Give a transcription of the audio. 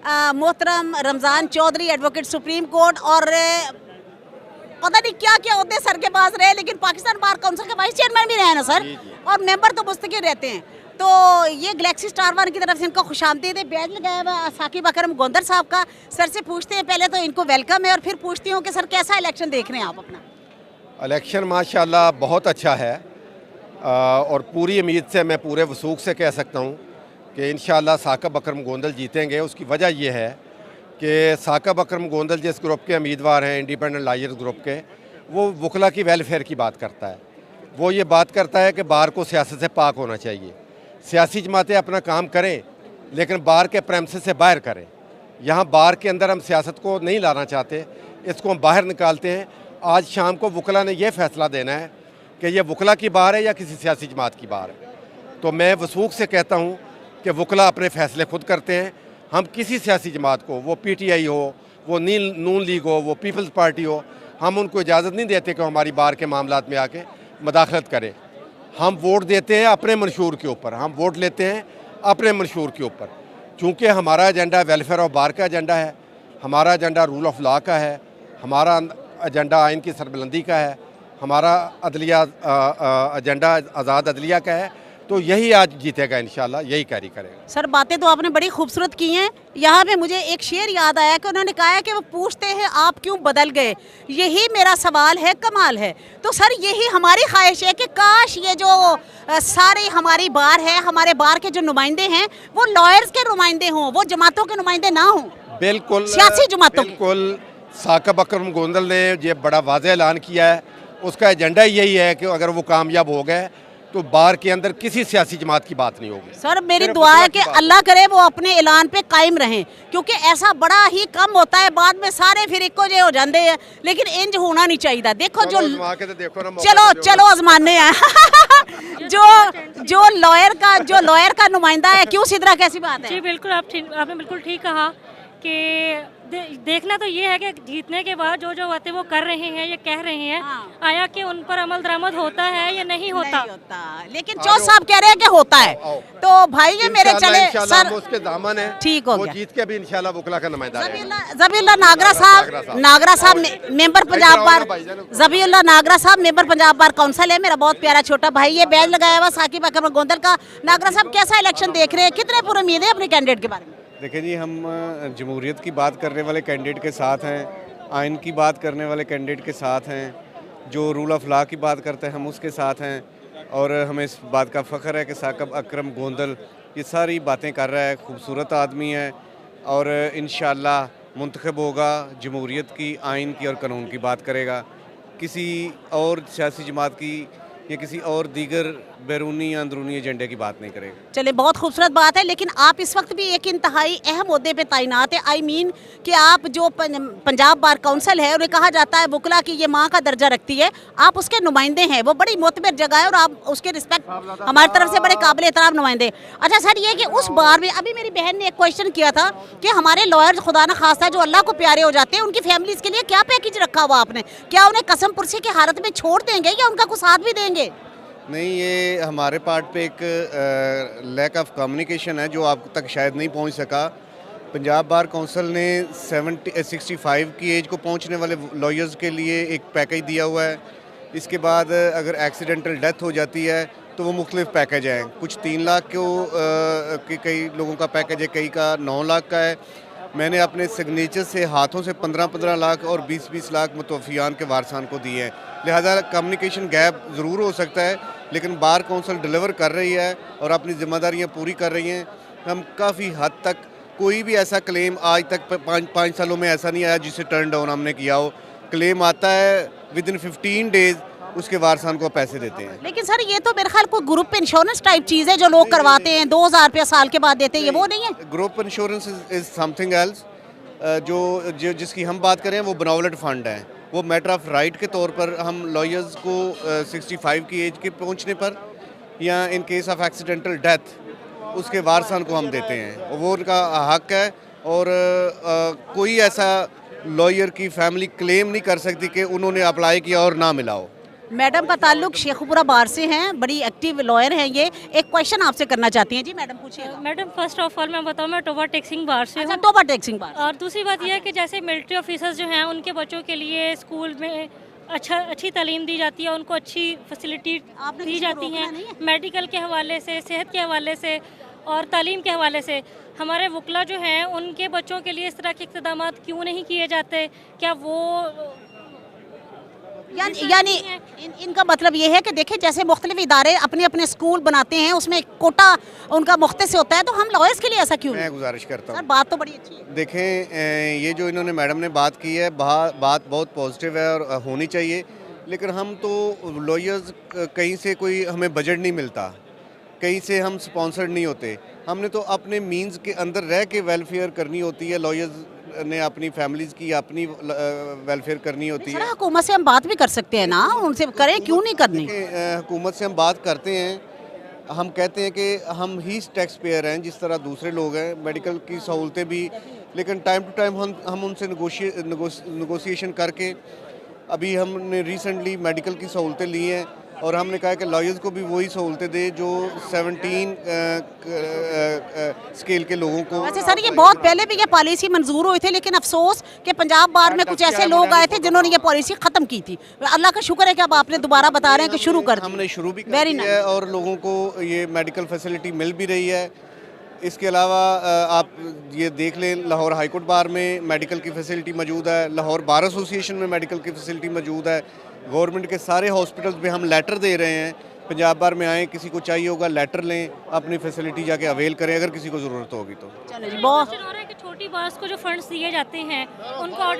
मोहतरम Ramzan Chaudhary advocate supreme court और पता नहीं क्या क्या होते हैं सर के पास रहे, लेकिन पाकिस्तान बार काउंसिल के वाइस चेयरमैन भी रहे ना सर, और मेंबर तो मुस्तकिल रहते हैं। तो ये गैलेक्सी स्टार वन की तरफ से इनको खुशामदीद है। बैज लगाया हुआ साकिब अकरम गोंदल साहब का। सर से पूछते हैं पहले तो इनको वेलकम है, और फिर पूछती हूँ कि सर कैसा इलेक्शन देख रहे हैं आप अपना? इलेक्शन माशाल्लाह बहुत अच्छा है, और पूरी उम्मीद से मैं पूरे वसूख से कह सकता हूँ कि इंशाअल्लाह साकिब अकरम गोंदल जीतेंगे। उसकी वजह यह है कि साकिब अकरम गोंदल जिस ग्रुप के उम्मीदवार हैं, इंडिपेंडेंट लॉयर्स ग्रुप के, वो वकला की वेलफेयर की बात करता है। वो ये बात करता है कि बार को सियासत से पाक होना चाहिए। सियासी जमातें अपना काम करें, लेकिन बार के प्रेमिसेस से बाहर करें। यहाँ बार के अंदर हम सियासत को नहीं लाना चाहते, इसको हम बाहर निकालते हैं। आज शाम को वकला ने यह फैसला देना है कि ये वकला की बार है या किसी सियासी जमात की बार है। तो मैं वसूख से कहता हूँ कि वकला अपने फ़ैसले खुद करते हैं। हम किसी सियासी जमात को, वो PTI हो, वो नून लीग हो, वो पीपल्स पार्टी हो, हम उनको इजाज़त नहीं देते कि हमारी बार के मामलात में आके मदाखलत करें। हम वोट देते हैं अपने मंशूर के ऊपर, हम वोट लेते हैं अपने मंशूर के ऊपर। चूँकि हमारा एजेंडा वेलफेयर ऑफ बार का एजेंडा है, हमारा एजेंडा रूल ऑफ लॉ का है, हमारा एजेंडा आइन की सरबलंदी का है, हमारा अदलिया एजेंडा आज़ाद अदलिया का है। तो यही आज जीतेगा इंशाल्लाह, यही कैरी करेगा। सर बातें तो आपने बड़ी खूबसूरत की हैं। यहाँ पे मुझे एक शेर याद आया कि उन्होंने कहा है कि वो पूछते हैं आप क्यों बदल गए, यही मेरा सवाल है, कमाल है। तो सर यही हमारी ख्वाहिश है कि काश ये जो सारी हमारी बार है, हमारे बार के जो नुमाइंदे हैं वो लॉयर्स के नुमाइंदे हों, वो जमातों के नुमाइंदे ना हों। बिल्कुल सियासी जमातों। बिल्कुल साकिब अकरम गोंदल ने ये बड़ा वाज़ेह ऐलान किया है। उसका एजेंडा यही है कि अगर वो कामयाब हो गए तो बार के अंदर किसी सियासी जमात की बात नहीं होगी। सर मेरी दुआ है कि अल्लाह करे वो अपने ऐलान पे कायम रहें, क्योंकि ऐसा बड़ा ही कम होता है, बाद में सारे फिर इको जे हो जाते हैं, लेकिन इंज होना नहीं चाहिए। देखो जो चलो आजमाने हैं जो लॉयर का नुमाइंदा है, क्यों सिद्रा कैसी बात है? जी बिल्कुल, आपने बिल्कुल ठीक कहा कि देखना तो ये है कि जीतने के बाद जो बातें वो कर रहे हैं, ये कह रहे हैं, हाँ। आया कि उन पर अमल दरामद होता है या नहीं होता, नहीं होता। लेकिन चौथ साहब कह रहे हैं कि होता है। तो भाई ये मेरे चले सर उसके दामन है, ठीक हो वो गया। जीत के भी इंशाल्लाह वकला का नुमाइंदा है। ज़बीउल्लाह नागरा साहब मेंबर पंजाब बार, ज़बीउल्लाह नागरा साहब मेंबर पंजाब बार काउंसिल है, मेरा बहुत प्यारा छोटा भाई। ये बैज लगाया हुआ साकिब अकरम गोंदल का। नागरा साहब कैसा इलेक्शन देख रहे हैं, कितने पूरी उम्मीद है अपने कैंडिडेट के बारे में? देखिए जी, हम जमहूरियत की बात करने वाले कैंडिडेट के साथ हैं, आइन की बात करने वाले कैंडिडेट के साथ हैं, जो रूल ऑफ लॉ की बात करते हैं हम उसके साथ हैं, और हमें इस बात का फ़ख्र है कि साकिब अकरम गोंदल ये सारी बातें कर रहा है, खूबसूरत आदमी है, और इंशाअल्लाह मुंतखब होगा, जमहूरियत की, आइन की और कानून की बात करेगा। किसी और सियासी जमात की या किसी और दीगर बैरूनी या अंदरूनी एजेंडे की बात नहीं करेगा। चले बहुत खूबसूरत बात है, लेकिन आप इस वक्त भी एक इंतहाई अहम ओहदे पे तैनात है। आई मीन कि आप जो पंजाब बार काउंसिल है, उन्हें कहा जाता है वकला की ये माँ का दर्जा रखती है, आप उसके नुमाइंदे हैं। वो बड़ी मोतबर जगह है और आप उसके रिस्पेक्ट हमारी तरफ से बड़े काबिल एहतराम नुमाइंदे। अच्छा सर, ये कि उस बार में अभी मेरी बहन ने एक क्वेश्चन किया था कि हमारे लॉयर्स खुदा न खास्ता जो अल्लाह को प्यारे हो जाते हैं, उनकी फैमिलीज के लिए क्या पैकेज रखा हुआ आपने? क्या उन्हें कसम पुरसी की हालत में छोड़ देंगे या उनका कुछ साथ भी देंगे? नहीं, ये हमारे पार्ट पे एक लैक ऑफ कम्युनिकेशन है जो आप तक शायद नहीं पहुंच सका। पंजाब बार काउंसिल ने 65 की एज को पहुंचने वाले लॉयर्स के लिए एक पैकेज दिया हुआ है। इसके बाद अगर एक्सीडेंटल डेथ हो जाती है तो वो मुख्तलिफ पैकेज हैं। कुछ 3 लाख के कई लोगों का पैकेज है, कई का 9 लाख का है। मैंने अपने सिग्नेचर से हाथों से 15-15 लाख और 20-20 लाख मुतवफ़ियान के वारसान को दिए हैं। लिहाजा कम्युनिकेशन गैप ज़रूर हो सकता है, लेकिन बार काउंसिल डिलीवर कर रही है और अपनी ज़िम्मेदारियाँ पूरी कर रही हैं। हम काफ़ी हद तक, कोई भी ऐसा क्लेम आज तक 5 सालों में ऐसा नहीं आया जिसे टर्न डाउन हमने किया हो। क्लेम आता है, विदिन 15 डेज़ उसके वारसान को पैसे देते हैं। लेकिन सर ये तो मेरे ख्याल को ग्रुप इंश्योरेंस टाइप चीज़ है जो लोग करवाते हैं, 2000 रुपया साल के बाद देते हैं, ये वो नहीं है? Group insurance is something else. जो जिसकी हम बात करें वो बेनेवोलेंट फंड है। वो मैटर ऑफ राइट के तौर पर हम लॉयर्स को 65 की एज के पहुंचने पर या in case of accidental death उसके वारसान को हम देते हैं, वो उनका हक है। और कोई ऐसा लॉयर की फैमिली क्लेम नहीं कर सकती कि उन्होंने अप्लाई किया और ना मिला हो। मैडम का ताल्लुक शेखुपुरा बार से हैं, बड़ी एक्टिव लॉयर हैं ये। एक क्वेश्चन आपसे करना चाहती हैं जी, मैडम पूछिए। मैडम फर्स्ट ऑफ ऑल मैं बताऊँ, मैं टोबा टेक्सिंग बार से अच्छा, हूँ। टोबा टेक्सिंग बार। और दूसरी बात यह है कि जैसे मिलिट्री ऑफिसर्स जो हैं उनके बच्चों के लिए स्कूल में अच्छी तालीम दी जाती है, उनको अच्छी फैसिलिटी आपने दी किसी को जाती रोकना हैं नहीं है? मेडिकल के हवाले से, सेहत के हवाले से और तालीम के हवाले से। हमारे वकला जो हैं उनके बच्चों के लिए इस तरह के इक़दाम क्यों नहीं किए जाते? क्या वो यानी इनका मतलब ये है कि देखिए, जैसे मुख्तलिफ इदारे अपने अपने स्कूल बनाते हैं, उसमें एक कोटा उनका मुख्तस होता है, तो हम लॉयर्स के लिए ऐसा क्यों नहीं? मैं गुजारिश करता सर हूँ, बात तो बड़ी अच्छी है। देखें ये जो इन्होंने मैडम ने बात की है, बात बहुत पॉजिटिव है और होनी चाहिए, लेकिन हम तो लॉयर्स कहीं से कोई हमें बजट नहीं मिलता, कहीं से हम स्पॉन्सर्ड नहीं होते, हमने तो अपने मींस के अंदर रह के वेलफेयर करनी होती है। लॉयर्स ने अपनी फैमिलीज़ की अपनी वेलफेयर करनी होती सर है। हुकूमत से हम बात भी कर सकते हैं ना, उनसे करें, क्यों नहीं करनी? हुकूमत से हम बात करते हैं, हम कहते हैं कि हम ही टैक्स पेयर हैं जिस तरह दूसरे लोग हैं, मेडिकल की सहूलतें भी, लेकिन टाइम टू टाइम हम उनसे नेगोशिएशन करके, अभी हमने रिसेंटली मेडिकल की सहूलतें ली हैं और हमने कहा कि लॉयर्स को भी वही सहूलतें दे जो 17 स्केल के लोगों को। वैसे सर ये बहुत पहले भी ये पॉलिसी मंजूर हुई थी, लेकिन अफसोस कि पंजाब बार में कुछ ऐसे लोग आए थे जिन्होंने ये पॉलिसी ख़त्म की थी। अल्लाह का शुक्र है कि अब आपने दोबारा बता रहे हैं कि शुरू कर दी। हमने शुरू भी Very कर दी है और लोगों को ये मेडिकल फैसिलिटी मिल भी रही है। इसके अलावा आप ये देख लें, लाहौर हाई कोर्ट बार में मेडिकल की फैसिलिटी मौजूद है, लाहौर बार एसोसिएशन में मेडिकल की फैसिलिटी मौजूद है, गवर्नमेंट के सारे हॉस्पिटल्स में हम लेटर दे रहे हैं, पंजाब बार में आएँ, किसी को चाहिए होगा लेटर लें, अपनी फैसिलिटी जाके अवेल करें अगर किसी को ज़रूरत होगी तो। चलो जी, बहुत क्वेश्चन हो रहा है कि छोटी बार्स को जो फंड्स दिए जाते हैं उनको ऑडिट